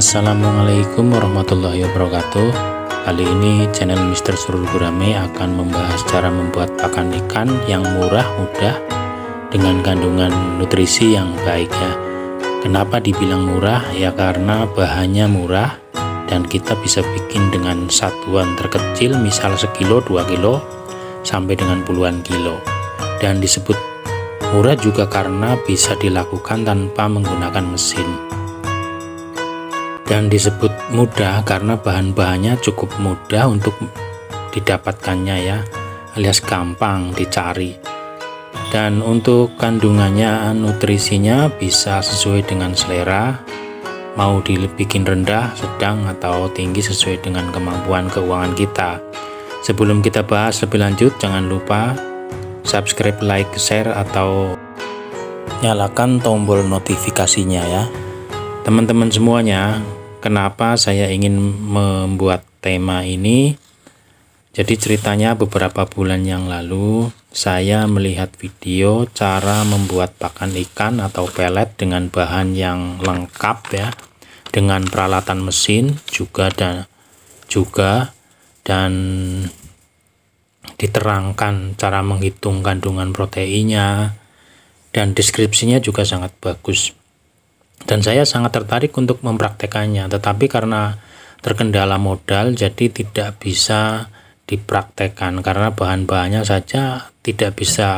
Assalamualaikum warahmatullahi wabarakatuh. Kali ini channel Mr. Surul Gurame akan membahas cara membuat pakan ikan yang murah, mudah, dengan kandungan nutrisi yang baik ya. Kenapa dibilang murah? Ya karena bahannya murah dan kita bisa bikin dengan satuan terkecil, misal sekilo, 2 kilo, sampai dengan puluhan kilo. Dan disebut murah juga karena bisa dilakukan tanpa menggunakan mesin. Dan disebut mudah karena bahan-bahannya cukup mudah untuk didapatkannya ya, alias gampang dicari. Dan untuk kandungannya, nutrisinya bisa sesuai dengan selera, mau dibikin rendah, sedang, atau tinggi sesuai dengan kemampuan keuangan kita. Sebelum kita bahas lebih lanjut, jangan lupa subscribe, like, share, atau nyalakan tombol notifikasinya ya. Teman-teman semuanya, kenapa saya ingin membuat tema ini? Jadi ceritanya beberapa bulan yang lalu saya melihat video cara membuat pakan ikan atau pelet dengan bahan yang lengkap ya, dengan peralatan mesin dan diterangkan cara menghitung kandungan proteinnya, dan deskripsinya juga sangat bagus. Dan saya sangat tertarik untuk mempraktekannya, tetapi karena terkendala modal jadi tidak bisa dipraktekkan karena bahan-bahannya saja tidak bisa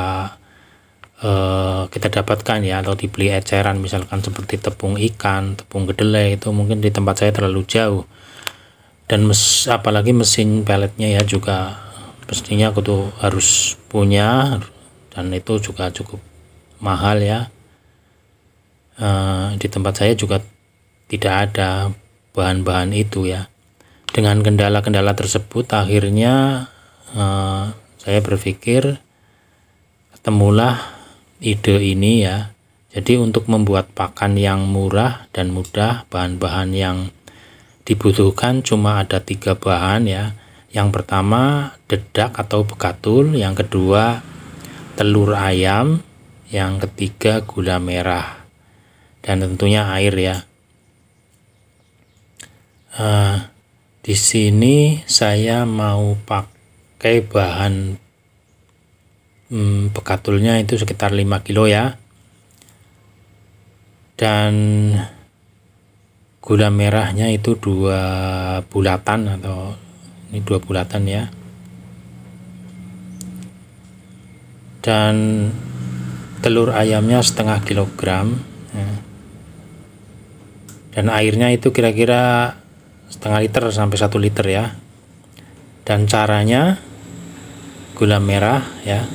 kita dapatkan ya, atau dibeli eceran, misalkan seperti tepung ikan, tepung kedelai, itu mungkin di tempat saya terlalu jauh. Dan apalagi mesin peletnya ya juga pastinya aku tuh harus punya, dan itu juga cukup mahal ya. Di tempat saya juga tidak ada bahan-bahan itu ya. Dengan kendala-kendala tersebut akhirnya saya berpikir, ketemulah ide ini ya. Jadi untuk membuat pakan yang murah dan mudah, bahan-bahan yang dibutuhkan cuma ada 3 bahan ya. Yang pertama dedak atau bekatul, yang kedua telur ayam, yang ketiga gula merah, dan tentunya air ya. Di sini saya mau pakai bahan bekatulnya itu sekitar 5 kilo ya, dan gula merahnya itu 2 bulatan, atau ini 2 bulatan ya, dan telur ayamnya setengah kilogram ya. Dan airnya itu kira-kira setengah liter sampai 1 liter ya. Dan caranya, gula merah ya,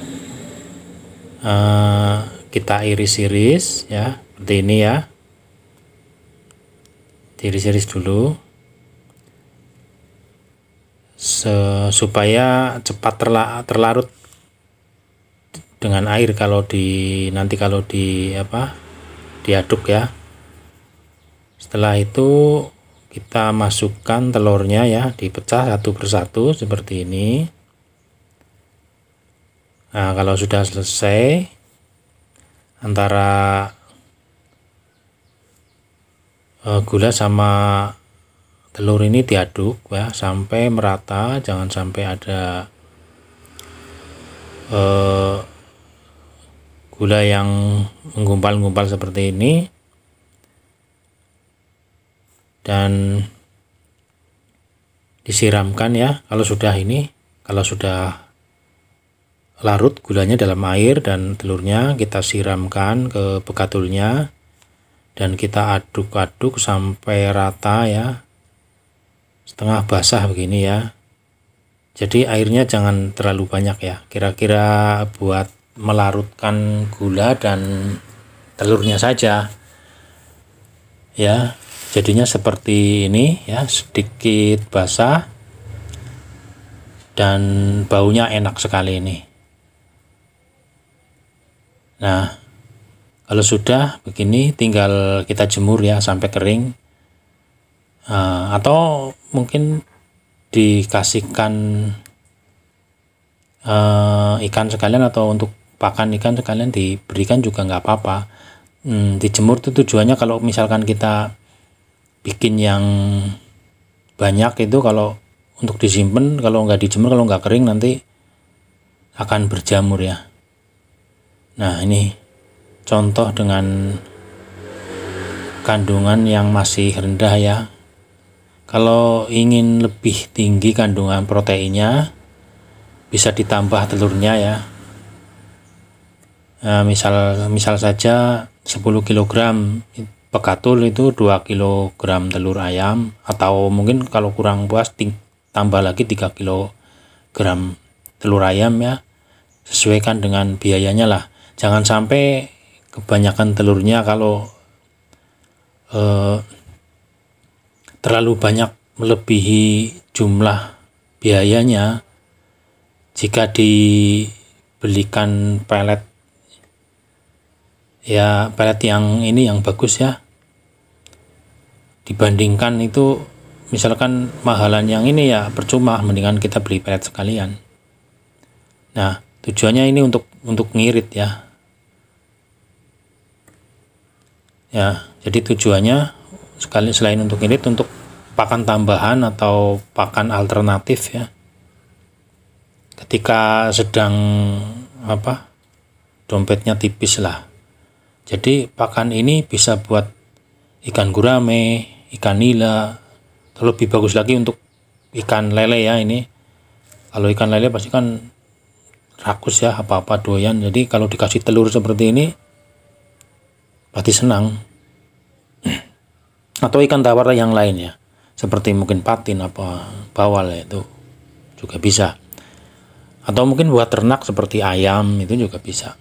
kita iris-iris ya, seperti ini ya, diiris-iris dulu supaya cepat terlarut dengan air nanti kalau diaduk ya. Setelah itu kita masukkan telurnya ya, dipecah satu persatu seperti ini. Nah, kalau sudah selesai, antara gula sama telur ini diaduk ya sampai merata, jangan sampai ada gula yang menggumpal-gumpal seperti ini. Dan disiramkan ya, kalau sudah larut gulanya dalam air dan telurnya, kita siramkan ke bekatulnya dan kita aduk-aduk sampai rata ya, setengah basah begini ya. Jadi airnya jangan terlalu banyak ya, kira-kira buat melarutkan gula dan telurnya saja ya. Jadinya seperti ini ya, sedikit basah dan baunya enak sekali ini. Nah, kalau sudah begini tinggal kita jemur ya sampai kering, atau mungkin dikasihkan ikan sekalian, atau untuk pakan ikan sekalian diberikan juga nggak apa-apa. Dijemur itu tujuannya kalau misalkan kita bikin yang banyak itu kalau untuk disimpan, kalau nggak dijemur, kalau nggak kering nanti akan berjamur ya. Nah, ini contoh dengan kandungan yang masih rendah ya. Kalau ingin lebih tinggi kandungan proteinnya, bisa ditambah telurnya ya. Nah, misal saja 10 kg pekatul itu 2 kg telur ayam, atau mungkin kalau kurang puas tambah lagi 3 kg telur ayam ya. Sesuaikan dengan biayanya lah. Jangan sampai kebanyakan telurnya, kalau terlalu banyak melebihi jumlah biayanya. Jika dibelikan pelet ya, pelet yang ini yang bagus ya, dibandingkan itu misalkan mahalan yang ini ya percuma, mendingan kita beli pelet sekalian. Nah, tujuannya ini untuk ngirit ya. Ya, jadi tujuannya selain untuk ngirit, untuk pakan tambahan atau pakan alternatif ya. Ketika sedang dompetnya tipis lah. Jadi pakan ini bisa buat ikan gurame, ikan nila, lebih bagus lagi untuk ikan lele ya. Ini kalau ikan lele pasti kan rakus ya, apa-apa doyan. Jadi kalau dikasih telur seperti ini pasti senang. Atau ikan tawar yang lain ya, seperti mungkin patin apa bawal ya, itu juga bisa. Atau mungkin buat ternak seperti ayam itu juga bisa.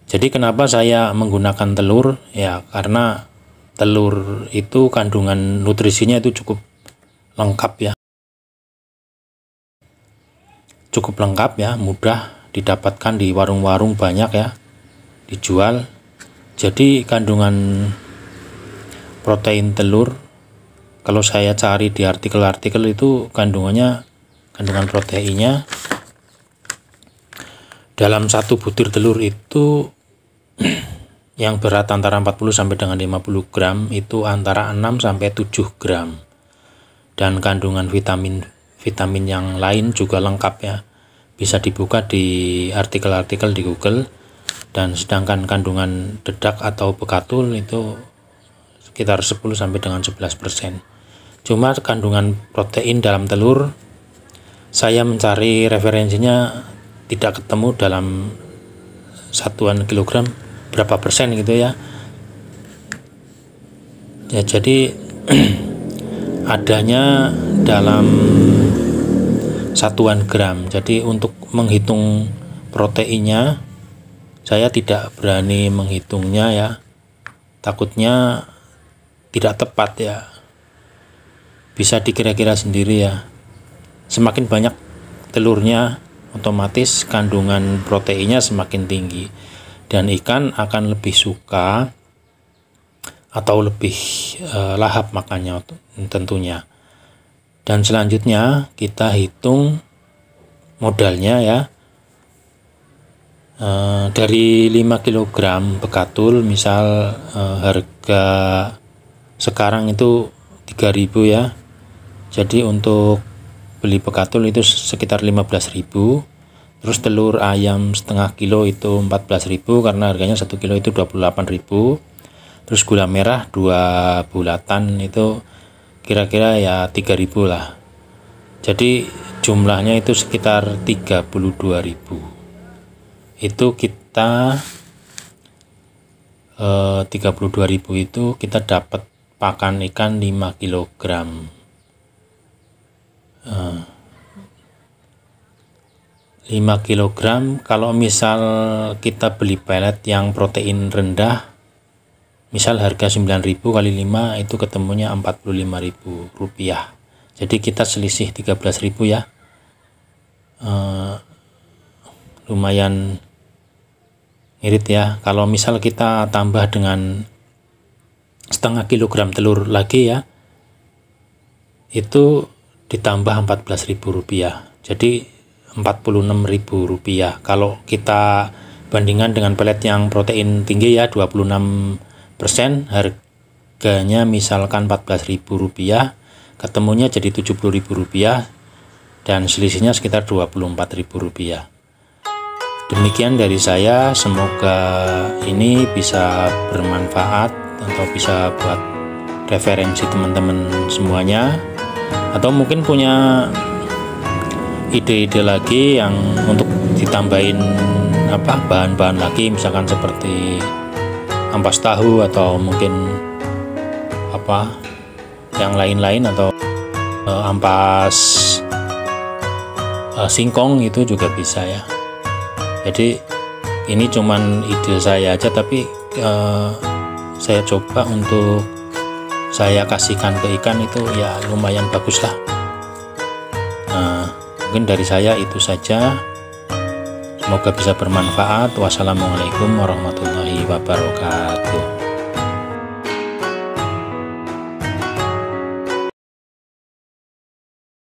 Jadi kenapa saya menggunakan telur ya, karena telur itu kandungan nutrisinya itu cukup lengkap ya. Cukup lengkap ya, mudah didapatkan di warung-warung, banyak ya dijual. Jadi kandungan protein telur, kalau saya cari di artikel-artikel itu kandungan proteinnya dalam satu butir telur itu yang berat antara 40 sampai dengan 50 gram itu antara 6 sampai 7 gram. Dan kandungan vitamin yang lain juga lengkap ya. Bisa dibuka di artikel-artikel di Google. Dan sedangkan kandungan dedak atau bekatul itu sekitar 10 sampai dengan 11%. Cuma kandungan protein dalam telur saya mencari referensinya tidak ketemu dalam satuan kilogram berapa persen gitu ya. Ya, jadi adanya dalam satuan gram. Jadi untuk menghitung proteinnya saya tidak berani menghitungnya ya. Takutnya tidak tepat ya. Bisa dikira-kira sendiri ya. Semakin banyak telurnya, otomatis kandungan proteinnya semakin tinggi. Dan ikan akan lebih suka atau lebih lahap makannya tentunya. Dan selanjutnya kita hitung modalnya ya. Dari 5 kg bekatul, misal harga sekarang itu 3.000 ya. Jadi untuk beli bekatul itu sekitar 15.000. Terus telur ayam setengah kilo itu 14.000 karena harganya 1 kilo itu 28.000. Terus gula merah 2 bulatan itu kira-kira ya 3.000 lah. Jadi jumlahnya itu sekitar 32.000. Itu kita 32.000 itu kita dapat pakan ikan 5 kg. 5 kg kalau misal kita beli pelet yang protein rendah, misal harga 9.000 kali 5 itu ketemunya 45.000 rupiah. Jadi kita selisih 13.000 ya. Lumayan irit ya. Kalau misal kita tambah dengan setengah kilogram telur lagi ya, itu ditambah 14.000 rupiah. Jadi 46.000 rupiah. Kalau kita bandingkan dengan pelet yang protein tinggi ya 26%, harga harganya misalkan Rp14.000, ketemunya jadi Rp70.000 dan selisihnya sekitar Rp24.000. Demikian dari saya, semoga ini bisa bermanfaat atau bisa buat referensi teman-teman semuanya, atau mungkin punya ide-ide lagi yang untuk ditambahin bahan-bahan lagi, misalkan seperti ampas tahu atau mungkin yang lain-lain, atau ampas singkong, itu juga bisa ya. Jadi ini cuman ide saya aja, tapi saya coba untuk saya kasihkan ke ikan itu ya lumayan bagus lah. Mungkin dari saya itu saja, semoga bisa bermanfaat. Wassalamualaikum warahmatullahi wabarakatuh.